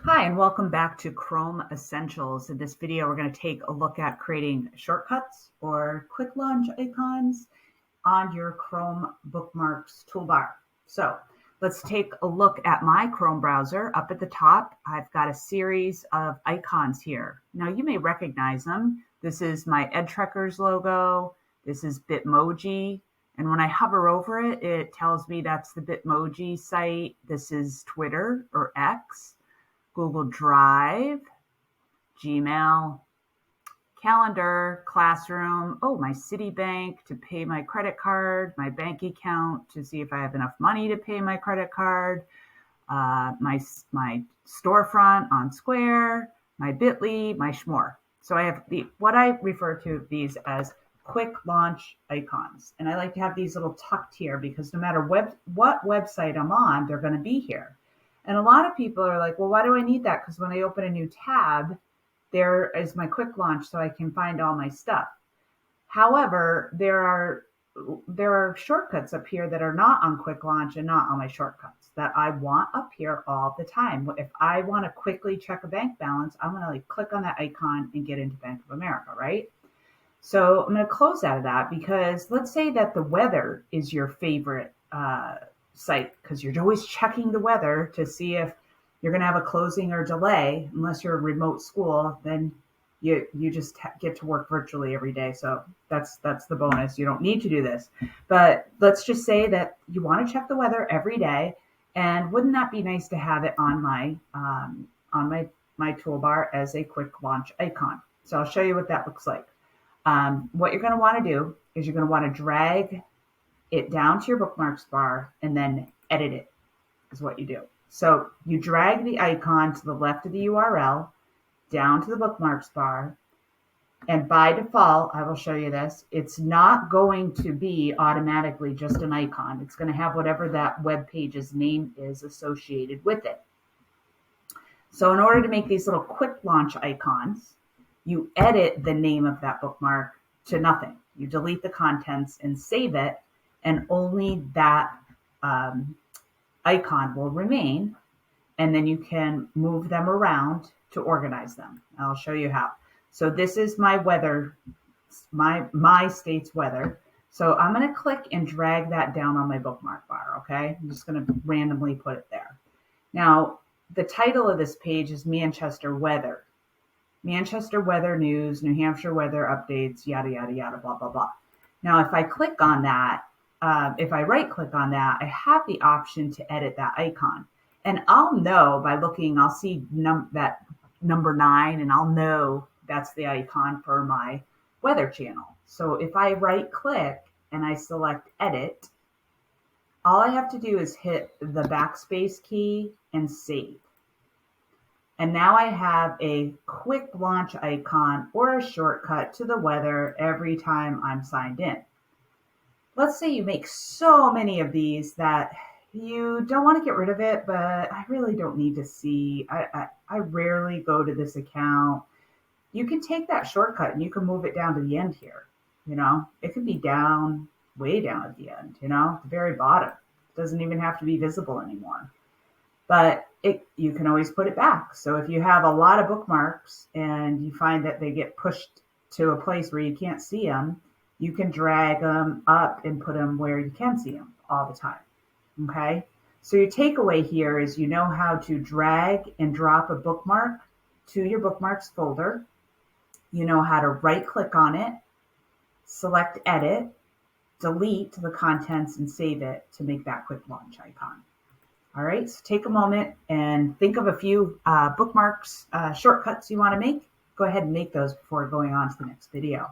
Hi, and welcome back to Chrome Essentials. In this video, we're going to take a look at creating shortcuts or quick launch icons on your Chrome bookmarks toolbar. So let's take a look at my Chrome browser. Up at the top, I've got a series of icons here. Now you may recognize them. This is my EdTrekkers logo. This is Bitmoji. And when I hover over it, it tells me that's the Bitmoji site. This is Twitter or X. Google Drive, Gmail, Calendar, Classroom, my Citibank to pay my credit card, my bank account to see if I have enough money to pay my credit card, my storefront on Square, my Bitly, my Schmore. So I have what I refer to these as quick launch icons. And I like to have these little tucked here because no matter what website I'm on, they're going to be here. And a lot of people are like, well, why do I need that? Because when I open a new tab, there is my quick launch so I can find all my stuff. However, there are shortcuts up here that are not on quick launch and not on my shortcuts that I want up here all the time. If I want to quickly check a bank balance, I'm going to click on that icon and get into Bank of America, right? So I'm going to close out of that because let's say that the weather is your favorite site because you're always checking the weather to see if you're going to have a closing or delay. Unless you're a remote school, then you just get to work virtually every day. So that's the bonus. You don't need to do this. But let's just say that you want to check the weather every day. And wouldn't that be nice to have it on my toolbar as a quick launch icon? So I'll show you what that looks like. What you're going to want to do is you're going to want to drag it down to your bookmarks bar and then edit it is what you do. So you drag the icon to the left of the URL down to the bookmarks bar. And by default, I will show you this, it's not going to be automatically just an icon. It's going to have whatever that web page's name is associated with it. So in order to make these little quick launch icons, you edit the name of that bookmark to nothing. You delete the contents and save it, and only that icon will remain, and then you can move them around to organize them. I'll show you how. So this is my weather, my state's weather. So I'm going to click and drag that down on my bookmark bar, okay? I'm just going to randomly put it there. Now, the title of this page is Manchester Weather. Manchester weather news, New Hampshire weather updates, yada, yada, yada, blah, blah, blah. Now, if I click on that, if I right click on that, I have the option to edit that icon. And I'll know by looking, I'll see that number 9, and I'll know that's the icon for my weather channel. So if I right click and I select edit, all I have to do is hit the backspace key and save. And now I have a quick launch icon or a shortcut to the weather every time I'm signed in. Let's say you make so many of these that you don't want to get rid of it, but I really don't need to see. I rarely go to this account. You can take that shortcut and you can move it down to the end here. It could be down, way down at the end, at the very bottom. It doesn't even have to be visible anymore. But you can always put it back. So if you have a lot of bookmarks and you find that they get pushed to a place where you can't see them, you can drag them up and put them where you can see them all the time. Okay? So your takeaway here is you know how to drag and drop a bookmark to your bookmarks folder. You know how to right click on it, select edit, delete the contents, and save it to make that quick launch icon. All right, so take a moment and think of a few bookmarks, shortcuts you want to make. Go ahead and make those before going on to the next video.